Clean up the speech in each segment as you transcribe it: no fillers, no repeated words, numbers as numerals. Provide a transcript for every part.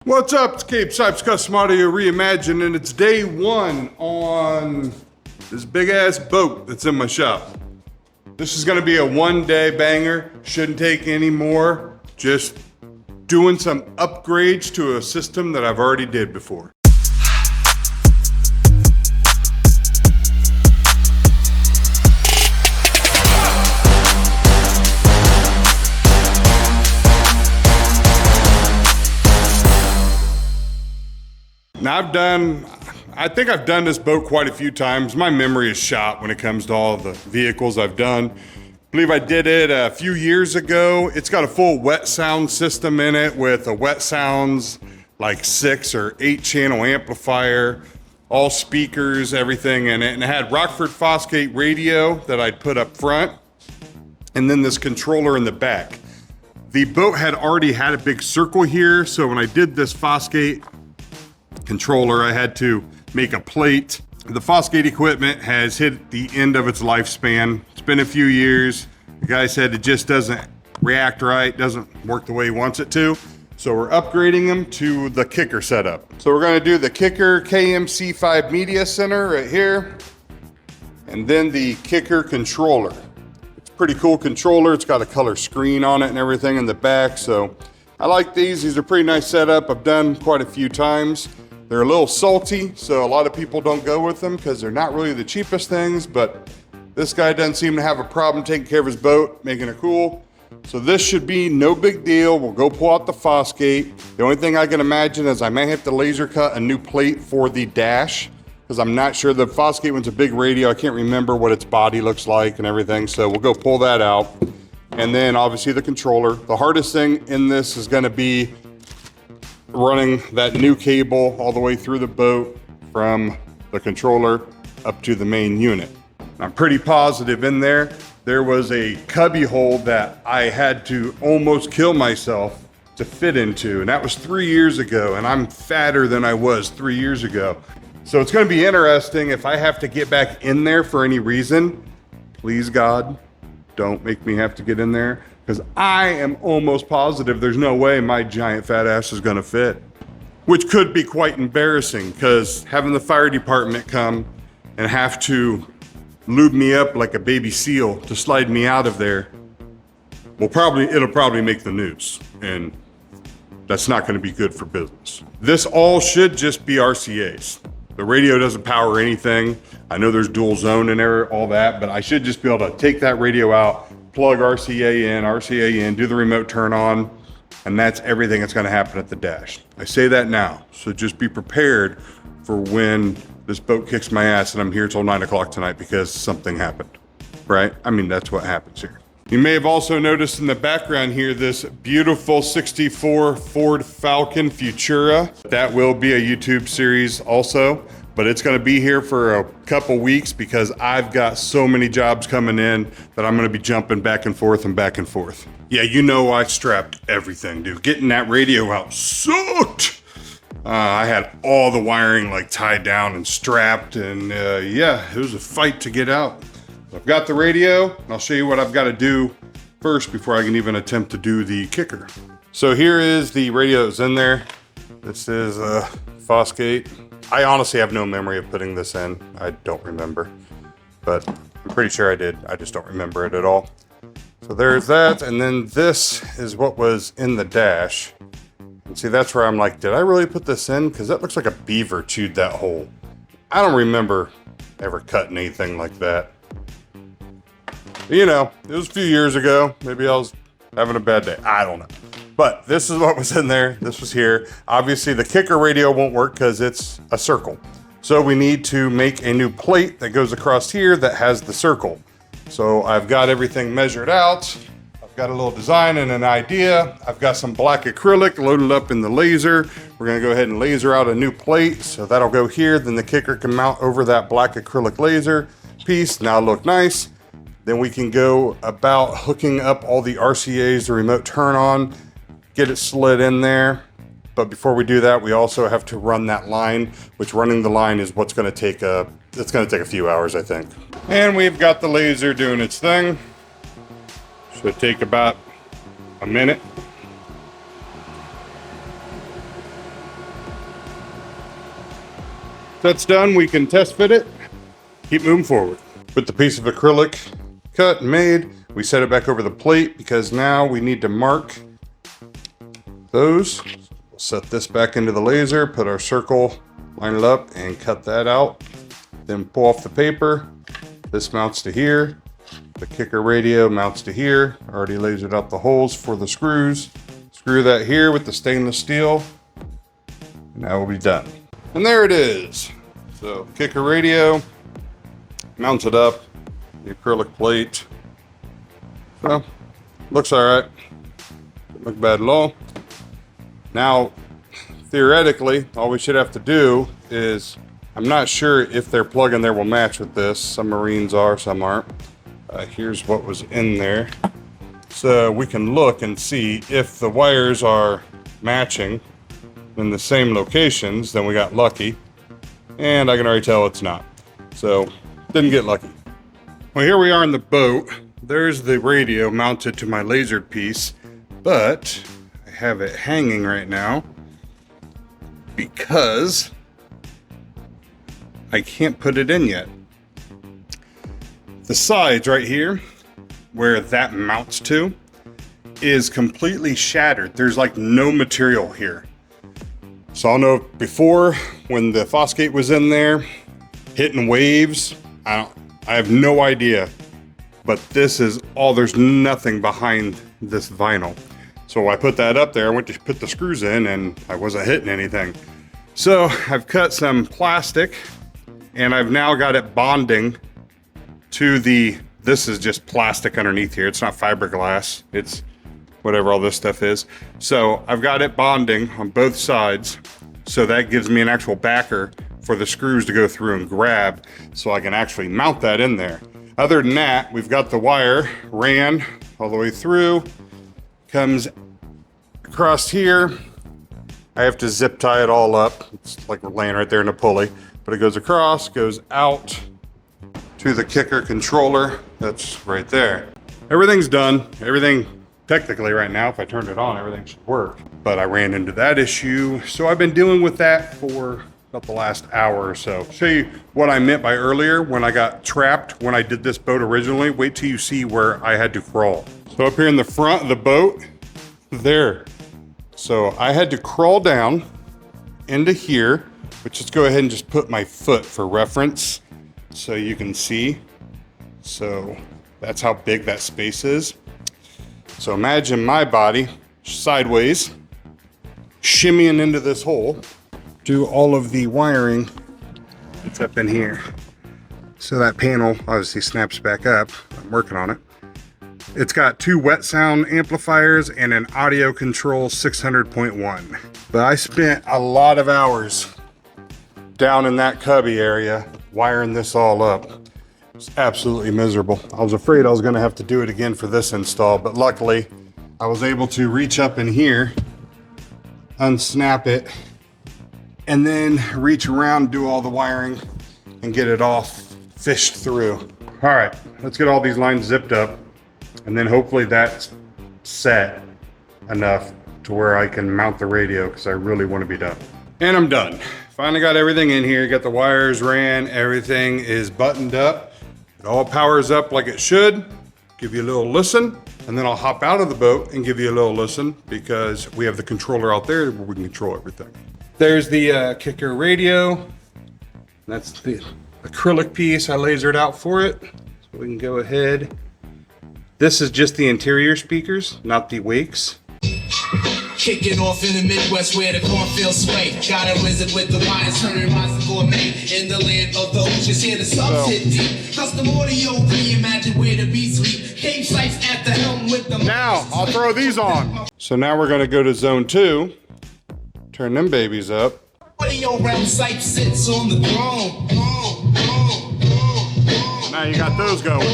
What's up? It's Cape Sipes Custom Audio Reimagined, and it's day one on this big ass boat that's in my shop. This is gonna be a one-day banger. Shouldn't take any more. Just doing some upgrades to a system that I've already did before. Now I think I've done this boat quite a few times. My memory is shot when it comes to all the vehicles I've done. I believe I did it a few years ago. It's got a full wet sound system in it with a wet sounds, like 6 or 8 channel amplifier, all speakers, everything in it. And it had Rockford Fosgate radio that I'd put up front, and then this controller in the back. The boat had already had a big circle here, so when I did this Fosgate controller, I had to make a plate. The Fosgate equipment has hit the end of its lifespan. It's been a few years. The guy said it just doesn't react right, doesn't work the way he wants it to. So we're upgrading them to the kicker setup. So we're gonna do the kicker KMC5 Media Center right here, and then the kicker controller. It's a pretty cool controller. It's got a color screen on it and everything in the back. So I like these. These are pretty nice setup. I've done quite a few times. They're a little salty, so a lot of people don't go with them because they're not really the cheapest things, but this guy doesn't seem to have a problem taking care of his boat, making it cool. So this should be no big deal. We'll go pull out the Fosgate. The only thing I can imagine is I may have to laser cut a new plate for the dash, because I'm not sure. The Fosgate one's a big radio. I can't remember what its body looks like and everything, so we'll go pull that out. And then obviously the controller. The hardest thing in this is gonna be running that new cable all the way through the boat from the controller up to the main unit. I'm pretty positive in there was a cubby hole that I had to almost kill myself to fit into, and that was 3 years ago, and I'm fatter than I was 3 years ago. So it's gonna be interesting if I have to get back in there for any reason. Please God, don't make me have to get in there, because I am almost positive there's no way my giant fat ass is gonna fit. Which could be quite embarrassing, because having the fire department come and have to lube me up like a baby seal to slide me out of there, it'll probably make the news, and that's not gonna be good for business. This all should just be RCAs. The radio doesn't power anything. I know there's dual zone and all that, but I should just be able to take that radio out, plug RCA in, do the remote turn on, and that's everything that's gonna happen at the dash. I say that now, so just be prepared for when this boat kicks my ass and I'm here till 9 o'clock tonight because something happened, right? I mean, that's what happens here. You may have also noticed in the background here this beautiful 64 Ford Falcon Futura. That will be a YouTube series also, but it's gonna be here for a couple weeks because I've got so many jobs coming in that I'm gonna be jumping back and forth and back and forth. Yeah, you know I strapped everything, dude. Getting that radio out sucked. I had all the wiring like tied down and strapped, and yeah, it was a fight to get out. I've got the radio, and I'll show you what I've got to do first before I can even attempt to do the kicker. So here is the radio that's in there. This is Fosgate. I honestly have no memory of putting this in. I don't remember, but I'm pretty sure I did. I just don't remember it at all. So there's that, and then this is what was in the dash. And see, that's where I'm like, did I really put this in? Because that looks like a beaver chewed that hole. I don't remember ever cutting anything like that. You know, it was a few years ago. Maybe I was having a bad day. I don't know. But this is what was in there. This was here. Obviously, the kicker radio won't work because it's a circle. So we need to make a new plate that goes across here that has the circle. So I've got everything measured out. I've got a little design and an idea. I've got some black acrylic loaded up in the laser. We're gonna go ahead and laser out a new plate. So that'll go here. Then the kicker can mount over that black acrylic laser piece. Now look nice. Then we can go about hooking up all the RCAs, the remote turn on, get it slid in there. But before we do that, we also have to run that line, which running the line is what's gonna take it's gonna take a few hours, I think. And we've got the laser doing its thing. Should take about a minute. That's done, we can test fit it, keep moving forward. With the piece of acrylic cut and made, we set it back over the plate because now we need to mark those. We'll set this back into the laser, put our circle, line it up, and cut that out. Then pull off the paper. This mounts to here. The kicker radio mounts to here. Already lasered out the holes for the screws. Screw that here with the stainless steel. And that will be done. And there it is. So kicker radio, mounted up, the acrylic plate. So looks all right. Doesn't look bad at all. Now, theoretically, all we should have to do is, I'm not sure if their plug-in there will match with this. Some Marines are, some aren't. Here's what was in there. So we can look and see if the wires are matching in the same locations, then we got lucky. And I can already tell it's not. So, didn't get lucky. Well, here we are in the boat. There's the radio mounted to my lasered piece, but I have it hanging right now because I can't put it in yet. The sides right here, where that mounts to, is completely shattered. There's like no material here. So I'll know before, when the Fosgate was in there, hitting waves, I have no idea. But this is all, there's nothing behind this vinyl. So I put that up there, I went to put the screws in and I wasn't hitting anything. So I've cut some plastic and I've now got it bonding to the, this is just plastic underneath here. It's not fiberglass, it's whatever all this stuff is. So I've got it bonding on both sides. So that gives me an actual backer for the screws to go through and grab so I can actually mount that in there. Other than that, we've got the wire ran all the way through, comes across here. I have to zip tie it all up. It's like we're laying right there in a pulley, but it goes across, goes out to the kicker controller. That's right there. Everything's done. Everything, technically right now, if I turned it on, everything should work. But I ran into that issue. So I've been dealing with that for about the last hour or so. Show you what I meant by earlier when I got trapped when I did this boat originally. Wait till you see where I had to crawl. So up here in the front of the boat, there. So I had to crawl down into here, which let's go ahead and just put my foot for reference so you can see. So that's how big that space is. So imagine my body sideways, shimmying into this hole, do all of the wiring that's up in here. So that panel obviously snaps back up. I'm working on it. It's got 2 wet sound amplifiers and an audio control 600.1. But I spent a lot of hours down in that cubby area wiring this all up. It's absolutely miserable. I was afraid I was gonna have to do it again for this install, but luckily I was able to reach up in here, unsnap it, and then reach around, do all the wiring, and get it all fished through. All right, let's get all these lines zipped up, and then hopefully that's set enough to where I can mount the radio, because I really want to be done. And I'm done. Finally got everything in here, got the wires ran, everything is buttoned up. It all powers up like it should. Give you a little listen, and then I'll hop out of the boat and give you a little listen, because we have the controller out there where we can control everything. There's the kicker radio. That's the acrylic piece I lasered out for it. So we can go ahead. This is just the interior speakers, not the wakes. Kicking off in the Midwest where the cornfields sway. Got a wizard with the wires turning rocks gourmet. In the land of the oceans, here the subs hit deep. Custom audio, reimagine where the beats sleep. Cave sites at the helm with the... Now, I'll throw these on. So now we're gonna go to zone 2. Turn them babies up. Audio realm site sits on the throne. Now you got those going.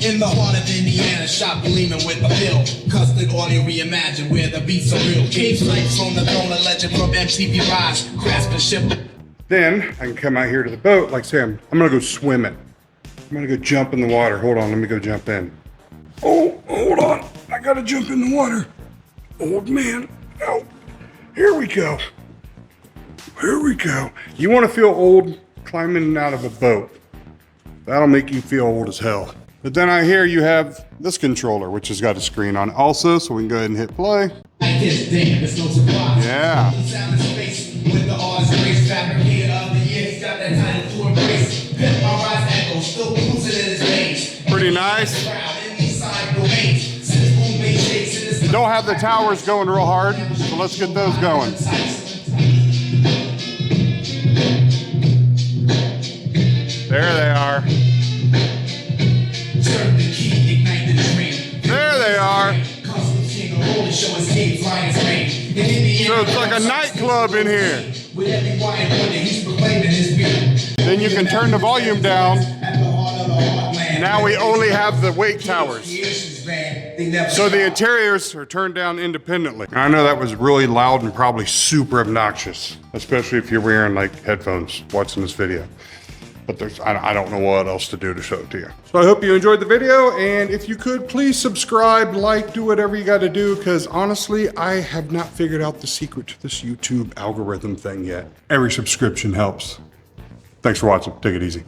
In the heart of Indiana, shop gleaming with a bill. Custard audio reimagined where the beats are real. Cave sites on the throne, a legend from MTV Rise. Craftsmanship. Then I can come out here to the boat, like say I'm gonna go swimming. I'm gonna go jump in the water. Hold on, let me go jump in. Oh, hold on. I gotta jump in the water. Old man. Oh, here we go. Here we go. You want to feel old climbing out of a boat. That'll make you feel old as hell. But then I hear you have this controller, which has got a screen on it also, so we can go ahead and hit play. I guess, damn, it's no surprise. Yeah. Sound in space with the artist grace, fabricator of the year. He's got that title to embrace. Pimp my rise echo, still cruising in his veins. Pretty nice. Don't have the towers going real hard, so let's get those going. There they are. There they are. So it's like a nightclub in here. Then you can turn the volume down. Now we only have the wake towers. So the interiors are turned down independently. I know that was really loud and probably super obnoxious, especially if you're wearing like headphones watching this video. But I don't know what else to do to show it to you. So I hope you enjoyed the video, and if you could, please subscribe, like, do whatever you gotta do, because honestly, I have not figured out the secret to this YouTube algorithm thing yet. Every subscription helps. Thanks for watching. Take it easy.